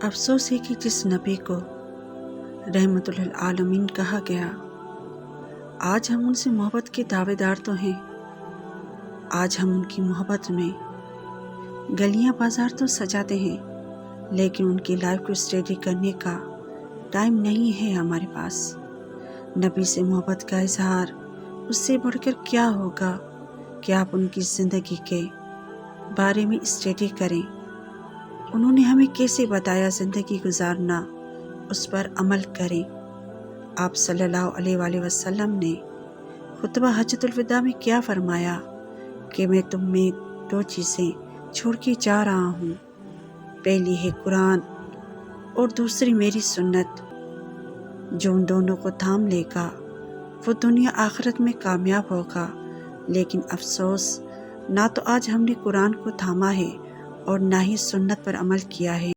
अफसोस है कि जिस नबी को रहमतुल लिल आलमीन कहा गया, आज हम उनसे मोहब्बत के दावेदार तो हैं। आज हम उनकी मोहब्बत में गलियां बाजार तो सजाते हैं, लेकिन उनकी लाइफ को स्टडी करने का टाइम नहीं है हमारे पास। नबी से मोहब्बत का इजहार उससे बढ़कर क्या होगा कि आप उनकी ज़िंदगी के बारे में स्टडी करें। उन्होंने हमें कैसे बताया ज़िंदगी गुजारना, उस पर अमल करें। आप सल्लल्लाहु अलैहि वसल्लम ने खुतबा हज्जतुल विदा में क्या फरमाया कि मैं तुम में दो चीज़ें छोड़ के जा रहा हूँ। पहली है कुरान और दूसरी मेरी सुन्नत। जो उन दोनों को थाम लेगा वो दुनिया आखिरत में कामयाब होगा। लेकिन अफसोस, ना तो आज हमने कुरान को थामा है और ना ही सुन्नत पर अमल किया है।